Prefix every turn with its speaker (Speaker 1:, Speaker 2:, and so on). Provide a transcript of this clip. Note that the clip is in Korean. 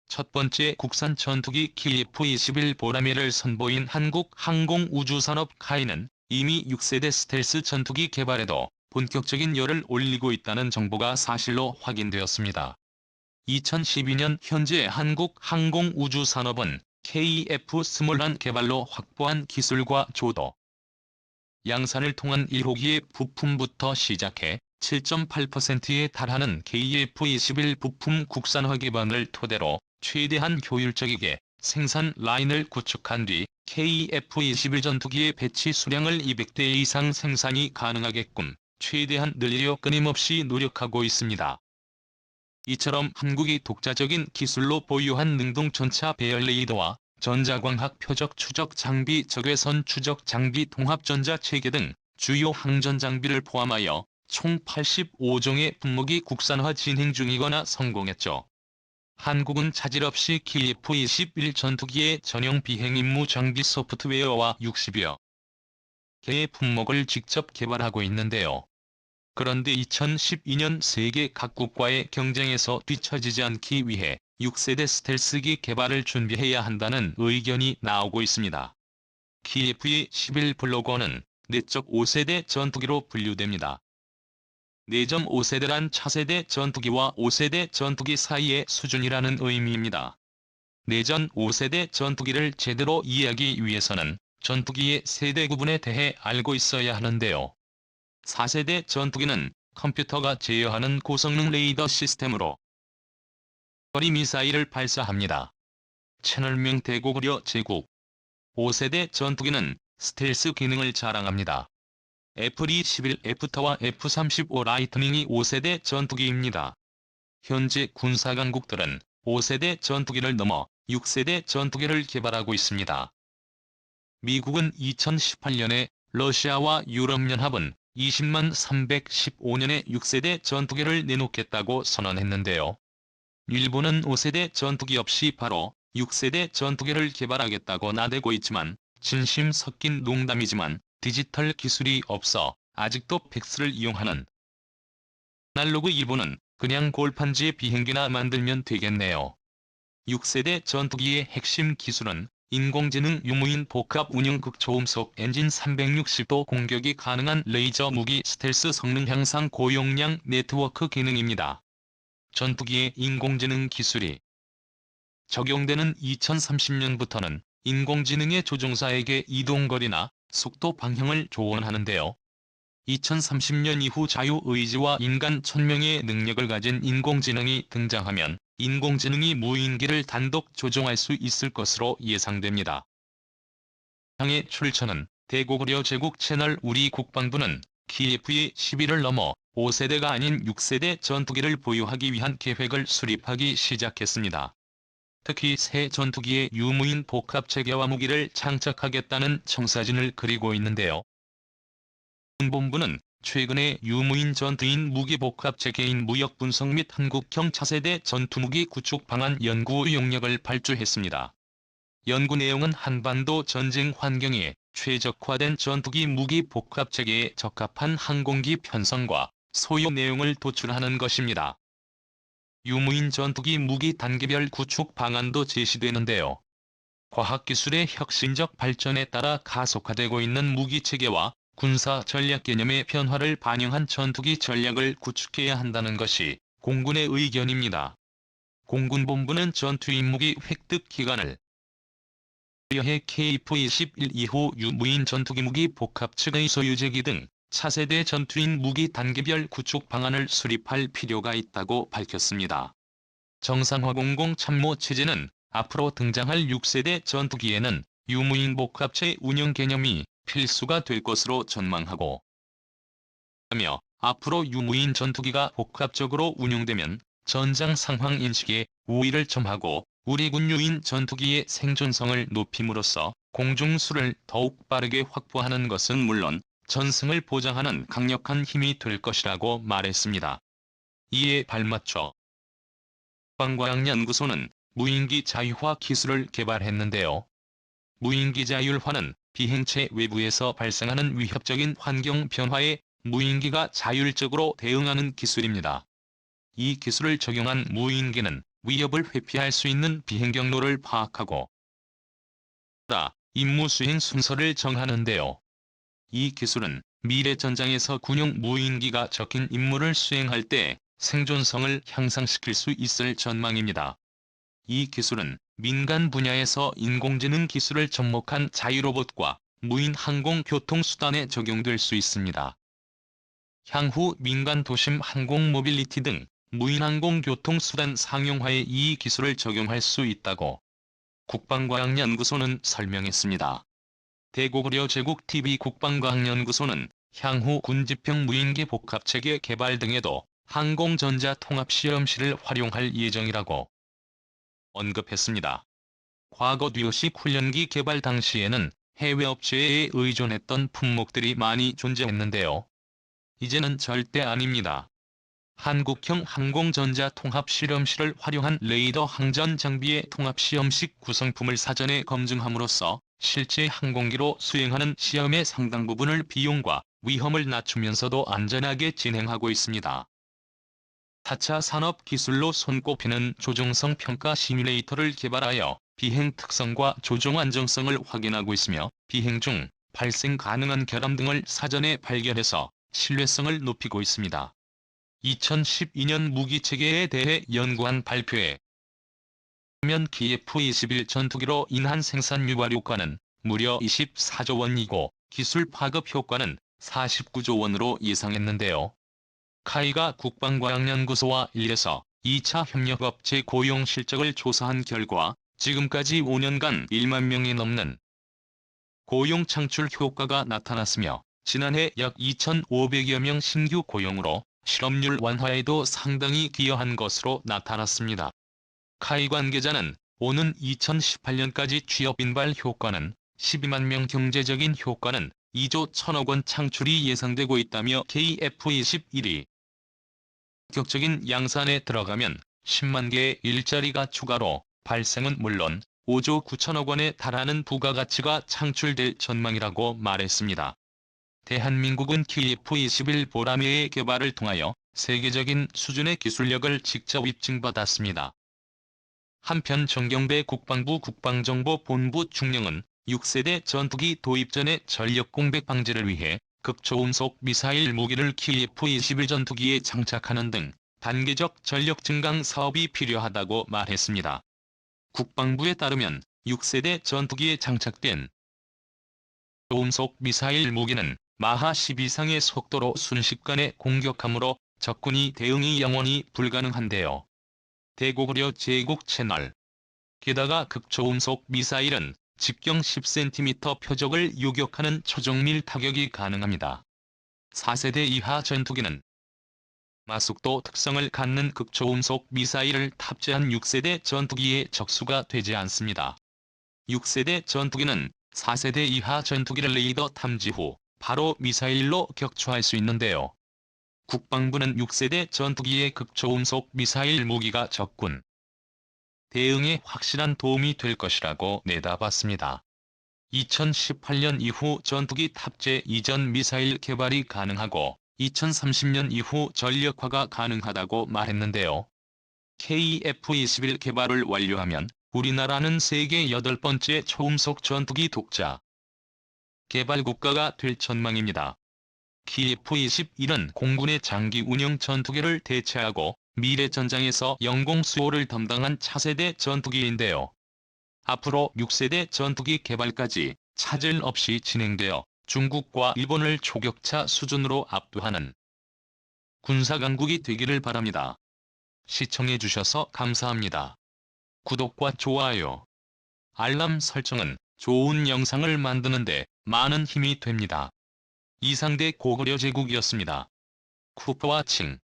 Speaker 1: 첫 번째 국산 전투기 KF-21 보라매를 선보인 한국항공우주산업 카이는 이미 6세대 스텔스 전투기 개발에도 본격적인 열을 올리고 있다는 정보가 사실로 확인되었습니다. 2012년 현재 한국항공우주산업은 KF-21 개발로 확보한 기술과 조도, 양산을 통한 1호기의 부품부터 시작해 7.8%에 달하는 KF-21 부품 국산화 기반을 토대로 최대한 효율적이게 생산 라인을 구축한 뒤 KF-21 전투기의 배치 수량을 200대 이상 생산이 가능하게끔 최대한 늘리려 끊임없이 노력하고 있습니다. 이처럼 한국이 독자적인 기술로 보유한 능동전차 배열 레이더와 전자광학 표적 추적 장비 적외선 추적 장비 통합전자 체계 등 주요 항전 장비를 포함하여 총 85종의 품목이 국산화 진행 중이거나 성공했죠. 한국은 차질 없이 KF-21 전투기의 전용 비행 임무 장비 소프트웨어와 60여 개의 품목을 직접 개발하고 있는데요. 그런데 2012년 세계 각국과의 경쟁에서 뒤처지지 않기 위해 6세대 스텔스기 개발을 준비해야 한다는 의견이 나오고 있습니다. KF-21 블로거는 내적 5세대 전투기로 분류됩니다. 내점 5세대란 차세대 전투기와 5세대 전투기 사이의 수준이라는 의미입니다. 내전 5세대 전투기를 제대로 이해하기 위해서는 전투기의 세대 구분에 대해 알고 있어야 하는데요. 4세대 전투기는 컴퓨터가 제어하는 고성능 레이더 시스템으로 거리 미사일을 발사합니다. 채널명 대고구려 제국. 5세대 전투기는 스텔스 기능을 자랑합니다. F-21 애프터와 F-35 라이트닝이 5세대 전투기입니다. 현재 군사강국들은 5세대 전투기를 넘어 6세대 전투기를 개발하고 있습니다. 미국은 2018년에 러시아와 유럽연합은 20만 315년에 6세대 전투기를 내놓겠다고 선언했는데요. 일본은 5세대 전투기 없이 바로 6세대 전투기를 개발하겠다고 나대고 있지만 진심 섞인 농담이지만 디지털 기술이 없어 아직도 팩스를 이용하는 아날로그 일본은 그냥 골판지에 비행기나 만들면 되겠네요. 6세대 전투기의 핵심 기술은 인공지능 유무인 복합 운영 극초음속 엔진 360도 공격이 가능한 레이저 무기 스텔스 성능 향상 고용량 네트워크 기능입니다. 전투기의 인공지능 기술이 적용되는 2030년부터는 인공지능의 조종사에게 이동거리나 속도 방향을 조언하는데요. 2030년 이후 자유의지와 인간 천명의 능력을 가진 인공지능이 등장하면 인공지능이 무인기를 단독 조종할 수 있을 것으로 예상됩니다. 향의 출처는 대고구려 제국 채널 우리 국방부는 KF-21을 넘어 5세대가 아닌 6세대 전투기를 보유하기 위한 계획을 수립하기 시작했습니다. 특히 새 전투기에 유무인 복합체계화 무기를 장착하겠다는 청사진을 그리고 있는데요. 본부는 최근에 유무인 전투인 무기 복합체계인 무역 분석 및 한국형 차세대 전투무기 구축 방안 연구 용역을 발주했습니다. 연구 내용은 한반도 전쟁 환경에 최적화된 전투기 무기 복합체계에 적합한 항공기 편성과 소요 내용을 도출하는 것입니다. 유무인 전투기 무기 단계별 구축 방안도 제시되는데요. 과학기술의 혁신적 발전에 따라 가속화되고 있는 무기체계와 군사 전략 개념의 변화를 반영한 전투기 전략을 구축해야 한다는 것이 공군의 의견입니다. 공군본부는 전투임무기 획득 기간을 여해 KF-21 이후 유무인 전투기 무기 복합 측의 소유제기 등 차세대 전투인 무기 단계별 구축 방안을 수립할 필요가 있다고 밝혔습니다. 정상화 공공참모체제는 앞으로 등장할 6세대 전투기에는 유무인 복합체 운영 개념이 필수가 될 것으로 전망하고 하며 앞으로 유무인 전투기가 복합적으로 운용되면 전장 상황 인식에 우위를 점하고 우리 군 유인 전투기의 생존성을 높임으로써 공중수를 더욱 빠르게 확보하는 것은 물론 전승을 보장하는 강력한 힘이 될 것이라고 말했습니다. 이에 발맞춰 국방과학연구소는 무인기 자율화 기술을 개발했는데요. 무인기 자율화는 비행체 외부에서 발생하는 위협적인 환경 변화에 무인기가 자율적으로 대응하는 기술입니다. 이 기술을 적용한 무인기는 위협을 회피할 수 있는 비행 경로를 파악하고 임무 수행 순서를 정하는데요. 이 기술은 미래 전장에서 군용 무인기가 적힌 임무를 수행할 때 생존성을 향상시킬 수 있을 전망입니다. 이 기술은 민간 분야에서 인공지능 기술을 접목한 자유로봇과 무인 항공교통수단에 적용될 수 있습니다. 향후 민간 도심 항공 모빌리티 등 무인 항공교통수단 상용화에 이 기술을 적용할 수 있다고 국방과학연구소는 설명했습니다. 대고구려 제국TV 국방과학연구소는 향후 군지평 무인기 복합체계 개발 등에도 항공전자통합시험실을 활용할 예정이라고 언급했습니다. 과거 듀오식 훈련기 개발 당시에는 해외 업체에 의존했던 품목들이 많이 존재했는데요. 이제는 절대 아닙니다. 한국형 항공전자통합실험실을 활용한 레이더 항전 장비의 통합시험식 구성품을 사전에 검증함으로써 실제 항공기로 수행하는 시험의 상당 부분을 비용과 위험을 낮추면서도 안전하게 진행하고 있습니다. 4차 산업기술로 손꼽히는 조종성 평가 시뮬레이터를 개발하여 비행 특성과 조종 안정성을 확인하고 있으며 비행 중 발생 가능한 결함 등을 사전에 발견해서 신뢰성을 높이고 있습니다. 2012년 무기체계에 대해 연구한 발표에 면 KF-21 전투기로 인한 생산 유발 효과는 무려 24조 원이고 기술 파급 효과는 49조 원으로 예상했는데요. 카이가 국방과학연구소와 1에서 2차 협력업체 고용 실적을 조사한 결과 지금까지 5년간 1만 명이 넘는 고용 창출 효과가 나타났으며 지난해 약 2,500여 명 신규 고용으로 실업률 완화에도 상당히 기여한 것으로 나타났습니다. 카이 관계자는 오는 2018년까지 취업 인발 효과는 12만 명 경제적인 효과는 2조 1천억 원 창출이 예상되고 있다며 KF-21이 본격적인 양산에 들어가면 10만 개의 일자리가 추가로 발생은 물론 5조 9천억 원에 달하는 부가가치가 창출될 전망이라고 말했습니다. 대한민국은 KF-21 보라매의 개발을 통하여 세계적인 수준의 기술력을 직접 입증받았습니다. 한편 정경배 국방부 국방정보본부 중령은 6세대 전투기 도입 전에 전력 공백 방지를 위해 극초음속 미사일 무기를 KF-21 전투기에 장착하는 등 단계적 전력 증강 사업이 필요하다고 말했습니다. 국방부에 따르면 6세대 전투기에 장착된 초음속 미사일 무기는 마하 10 이상의 속도로 순식간에 공격하므로 적군이 대응이 영원히 불가능한데요. 대고구려 제국 채널. 게다가 극초음속 미사일은 직경 10cm 표적을 요격하는 초정밀 타격이 가능합니다. 4세대 이하 전투기는 마속도 특성을 갖는 극초음속 미사일을 탑재한 6세대 전투기의 적수가 되지 않습니다. 6세대 전투기는 4세대 이하 전투기를 레이더 탐지 후 바로 미사일로 격추할 수 있는데요. 국방부는 6세대 전투기의 극초음속 미사일 무기가 적군 대응에 확실한 도움이 될 것이라고 내다봤습니다. 2018년 이후 전투기 탑재 이전 미사일 개발이 가능하고 2030년 이후 전력화가 가능하다고 말했는데요. KF-21 개발을 완료하면 우리나라는 세계 8번째 초음속 전투기 독자 개발 국가가 될 전망입니다. KF-21은 공군의 장기 운영 전투기를 대체하고 미래 전장에서 영공 수호를 담당한 차세대 전투기인데요. 앞으로 6세대 전투기 개발까지 차질 없이 진행되어 중국과 일본을 초격차 수준으로 압도하는 군사강국이 되기를 바랍니다. 시청해주셔서 감사합니다. 구독과 좋아요, 알람 설정은 좋은 영상을 만드는데 많은 힘이 됩니다. 이상대 고구려 제국이었습니다. 쿠퍼와칭